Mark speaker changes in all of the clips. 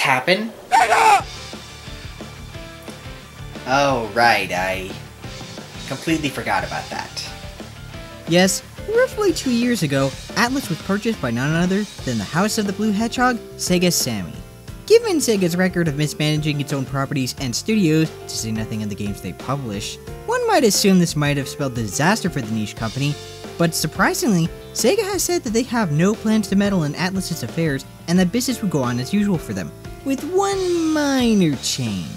Speaker 1: happen? Oh, right, I completely forgot about that.
Speaker 2: Yes, roughly 2 years ago, Atlus was purchased by none other than the House of the Blue Hedgehog, Sega Sammy. Given Sega's record of mismanaging its own properties and studios, to say nothing of the games they publish, one might assume this might have spelled disaster for the niche company, but surprisingly, Sega has said that they have no plans to meddle in Atlus's affairs and that business would go on as usual for them, with one minor change.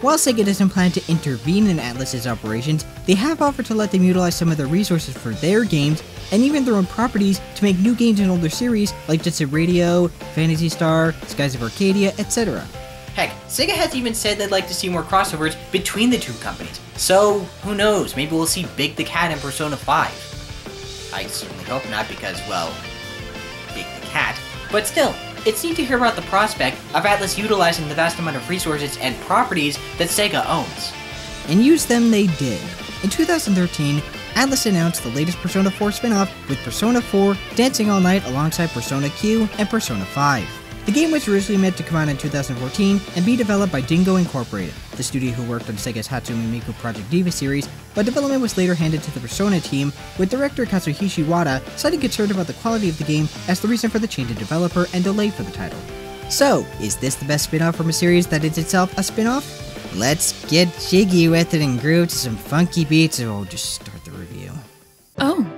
Speaker 2: While Sega doesn't plan to intervene in Atlus's operations, they have offered to let them utilize some of their resources for their games, and even their own properties to make new games in older series like Jet Set Radio, Phantasy Star, Skies of Arcadia, etc.
Speaker 1: Heck, Sega has even said they'd like to see more crossovers between the two companies, so who knows, maybe we'll see Big the Cat in Persona 5. I certainly hope not because, well, Big the Cat, but still, it's neat to hear about the prospect of Atlus utilizing the vast amount of resources and properties that Sega owns.
Speaker 2: And use them they did. In 2013, Atlus announced the latest Persona 4 spin-off with Persona 4 Dancing All Night alongside Persona Q and Persona 5. The game was originally meant to come out in 2014 and be developed by Dingo Incorporated, the studio who worked on Sega's Hatsune Miku Project Diva series, but development was later handed to the Persona team, with director Kazuhisa Wada citing concern about the quality of the game as the reason for the change in developer and delay for the title. So, is this the best spin-off from a series that is itself a spin-off? Let's get jiggy with it and groove to some funky beats and we'll just start the review.
Speaker 3: Oh,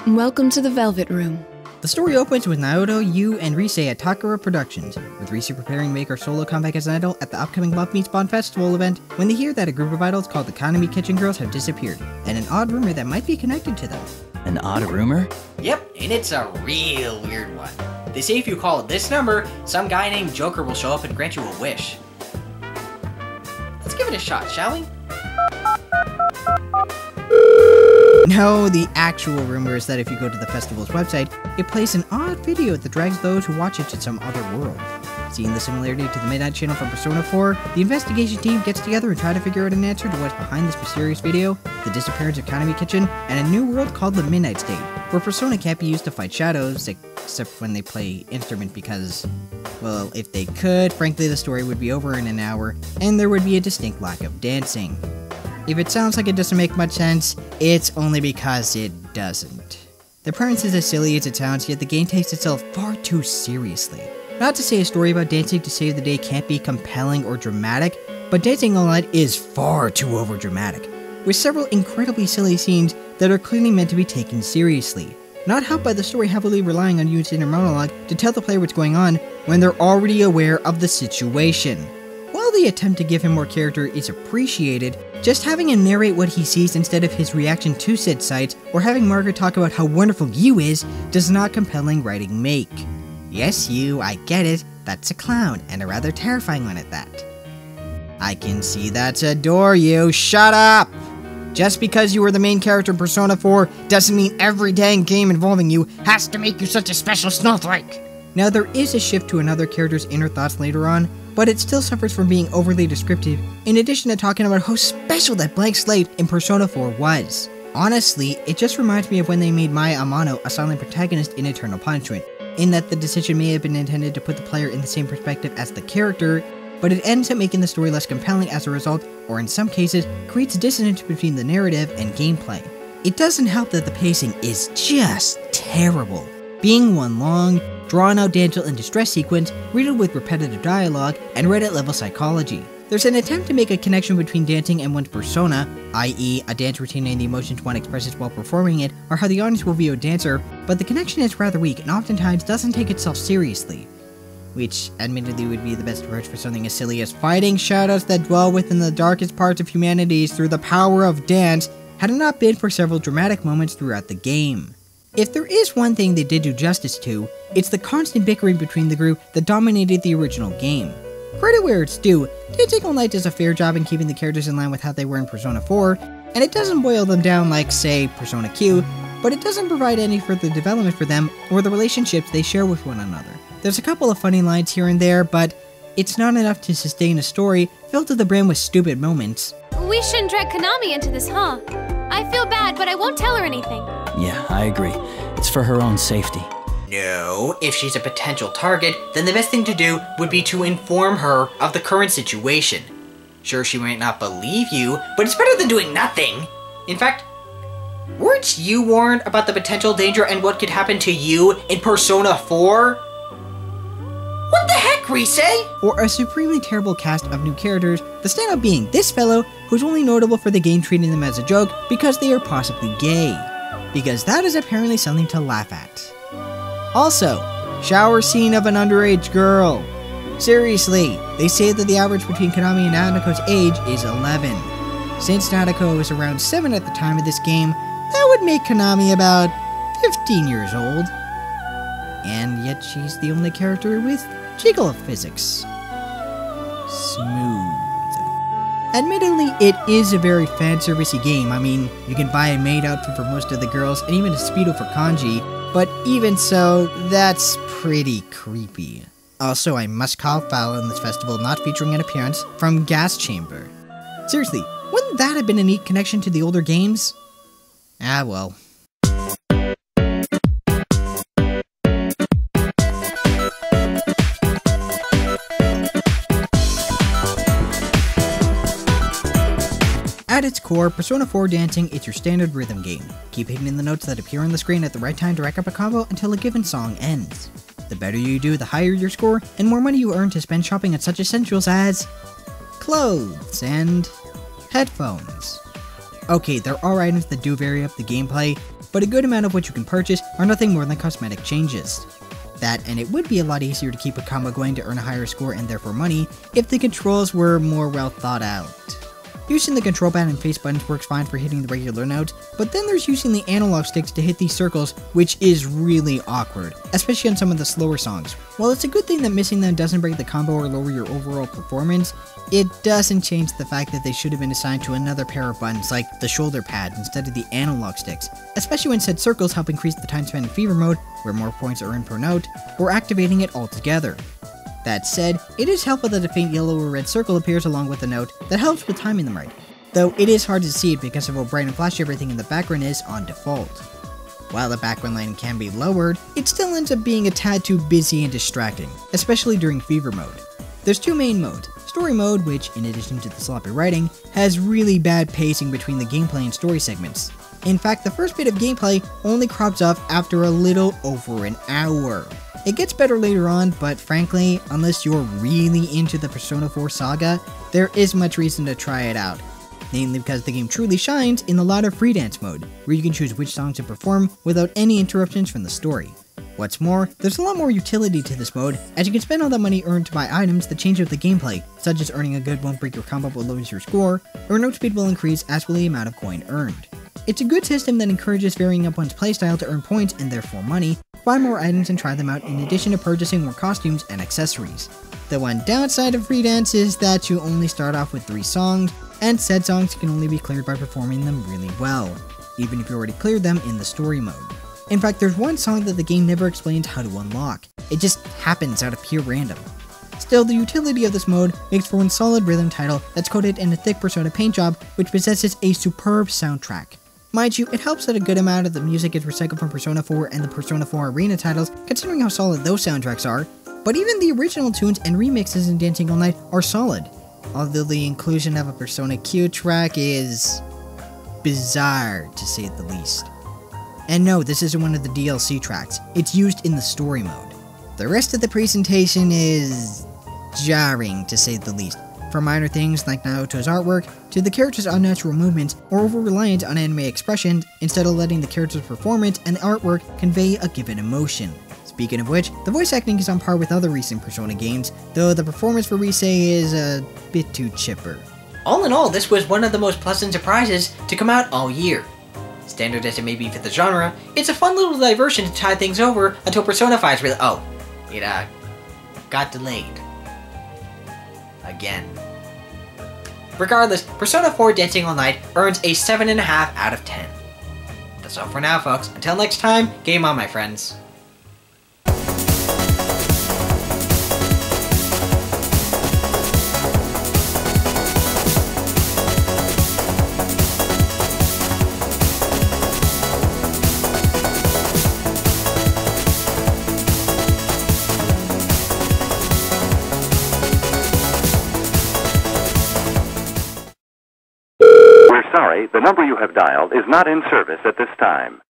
Speaker 3: welcome to the Velvet Room.
Speaker 2: The story opens with Naoto, Yu, and Rise at Takara Productions, with Rise preparing to make her solo comeback as an idol at the upcoming Love Meets Bond festival event when they hear that a group of idols called the Kanami Kitchen Girls have disappeared, and an odd rumor that might be connected to them.
Speaker 4: An odd rumor?
Speaker 1: Yep, and it's a real weird one. They say if you call this number, some guy named Joker will show up and grant you a wish. Let's give it a shot, shall we?
Speaker 2: No, the actual rumor is that if you go to the festival's website, it plays an odd video that drags those who watch it to some other world. Seeing the similarity to the Midnight Channel from Persona 4, the investigation team gets together and try to figure out an answer to what's behind this mysterious video, the disappearance of Kanami Kitchen, and a new world called the Midnight State, where Persona can't be used to fight shadows, except when they play instrument because, well, if they could, frankly the story would be over in an hour, and there would be a distinct lack of dancing. If it sounds like it doesn't make much sense, it's only because it doesn't. The premise is as silly as it sounds, yet the game takes itself far too seriously. Not to say a story about dancing to save the day can't be compelling or dramatic, but Dancing All Night is far too overdramatic, with several incredibly silly scenes that are clearly meant to be taken seriously, not helped by the story heavily relying on Yu's inner monologue to tell the player what's going on when they're already aware of the situation. While the attempt to give him more character is appreciated, just having him narrate what he sees instead of his reaction to said sights, or having Margaret talk about how wonderful Yu is, does not compelling writing make. Yes, Yu, I get it, that's a clown, and a rather terrifying one at that. I can see that's a door, Yu, shut up! Just because you were the main character in Persona 4 doesn't mean every dang game involving you has to make you such a special snowflake! Now there is a shift to another character's inner thoughts later on, but it still suffers from being overly descriptive, in addition to talking about how special that blank slate in Persona 4 was. Honestly, it just reminds me of when they made Maya Amano a silent protagonist in Eternal Punishment, in that the decision may have been intended to put the player in the same perspective as the character, but it ends up making the story less compelling as a result, or in some cases, creates dissonance between the narrative and gameplay. It doesn't help that the pacing is just terrible, being one long, drawn-out damsel in distress sequence riddled with repetitive dialogue and Reddit-level psychology. There's an attempt to make a connection between dancing and one's persona, i.e. a dance routine and the emotions one expresses while performing it, or how the audience will view a dancer, but the connection is rather weak and oftentimes doesn't take itself seriously. Which, admittedly, would be the best approach for something as silly as fighting shadows that dwell within the darkest parts of humanity through the power of dance, had it not been for several dramatic moments throughout the game. If there is one thing they did do justice to, it's the constant bickering between the group that dominated the original game. Credit where it's due, Dancing All Night does a fair job in keeping the characters in line with how they were in Persona 4, and it doesn't boil them down like, say, Persona Q, but it doesn't provide any further development for them or the relationships they share with one another. There's a couple of funny lines here and there, but it's not enough to sustain a story filled to the brim with stupid moments.
Speaker 5: We shouldn't drag Konami into this, huh? I feel bad, but I won't tell her anything.
Speaker 4: Yeah, I agree. It's for her own safety.
Speaker 1: No, if she's a potential target, then the best thing to do would be to inform her of the current situation. Sure, she might not believe you, but it's better than doing nothing. In fact, weren't you warned about the potential danger and what could happen to you in Persona 4? What the heck, Rise?
Speaker 2: Or a supremely terrible cast of new characters, the standout being this fellow, who's only notable for the game treating them as a joke because they are possibly gay. Because that is apparently something to laugh at. Also, shower scene of an underage girl. Seriously, they say that the average between Konami and Nadeko's age is 11. Since Nadeko was around 7 at the time of this game, that would make Konami about 15 years old. And yet she's the only character with jiggle physics. Smooth. Admittedly, it is a very fan-servicey game. I mean, you can buy a maid outfit for most of the girls, and even a Speedo for Kanji, but even so, that's pretty creepy. Also, I must call foul on this festival not featuring an appearance from Gas Chamber. Seriously, wouldn't that have been a neat connection to the older games? Ah well. At its core, Persona 4 dancing is your standard rhythm game. Keep hitting the notes that appear on the screen at the right time to rack up a combo until a given song ends. The better you do, the higher your score, and more money you earn to spend shopping at such essentials as clothes and headphones. Okay, there are items that do vary up the gameplay, but a good amount of what you can purchase are nothing more than cosmetic changes. That, and it would be a lot easier to keep a combo going to earn a higher score and therefore money if the controls were more well thought out. Using the control pad and face buttons works fine for hitting the regular notes, but then there's using the analog sticks to hit these circles, which is really awkward, especially on some of the slower songs. While it's a good thing that missing them doesn't break the combo or lower your overall performance, it doesn't change the fact that they should have been assigned to another pair of buttons like the shoulder pads instead of the analog sticks, especially when said circles help increase the time spent in fever mode, where more points are in per note, or activating it altogether. That said, it is helpful that a faint yellow or red circle appears along with the note that helps with timing them right, though it is hard to see it because of how bright and flashy everything in the background is on default. While the background lighting can be lowered, it still ends up being a tad too busy and distracting, especially during fever mode. There's two main modes. Story mode, which, in addition to the sloppy writing, has really bad pacing between the gameplay and story segments. In fact, the first bit of gameplay only crops up after a little over an hour. It gets better later on, but frankly, unless you're really into the Persona 4 saga, there isn't much reason to try it out. Namely because the game truly shines in the louder free dance mode, where you can choose which songs to perform without any interruptions from the story. What's more, there's a lot more utility to this mode, as you can spend all that money earned to buy items that change up the gameplay, such as earning a good won't break your combo but lowers your score, or note speed will increase as will the amount of coin earned. It's a good system that encourages varying up one's playstyle to earn points and therefore money, buy more items and try them out in addition to purchasing more costumes and accessories. The one downside of free dance is that you only start off with 3 songs, and said songs can only be cleared by performing them really well, even if you already cleared them in the story mode. In fact, there's one song that the game never explains how to unlock. It just happens out of pure random. Still, the utility of this mode makes for one solid rhythm title that's coated in a thick Persona paint job, which possesses a superb soundtrack. Mind you, it helps that a good amount of the music is recycled from Persona 4 and the Persona 4 Arena titles, considering how solid those soundtracks are, but even the original tunes and remixes in Dancing All Night are solid, although the inclusion of a Persona Q track is bizarre, to say the least. And no, this isn't one of the DLC tracks, it's used in the story mode. The rest of the presentation is jarring, to say the least. From minor things like Naoto's artwork, to the character's unnatural movements or over-reliance on anime expression instead of letting the character's performance and artwork convey a given emotion. Speaking of which, the voice acting is on par with other recent Persona games, though the performance for Rise is a bit too chipper.
Speaker 1: All in all, this was one of the most pleasant surprises to come out all year. Standard as it may be for the genre, it's a fun little diversion to tie things over until Persona 5's really— it got delayed. Again. Regardless, Persona 4 Dancing All Night earns a 7.5 out of 10. That's all for now, folks. Until next time, game on, my friends.
Speaker 4: sorry, the number you have dialed is not in service at this time.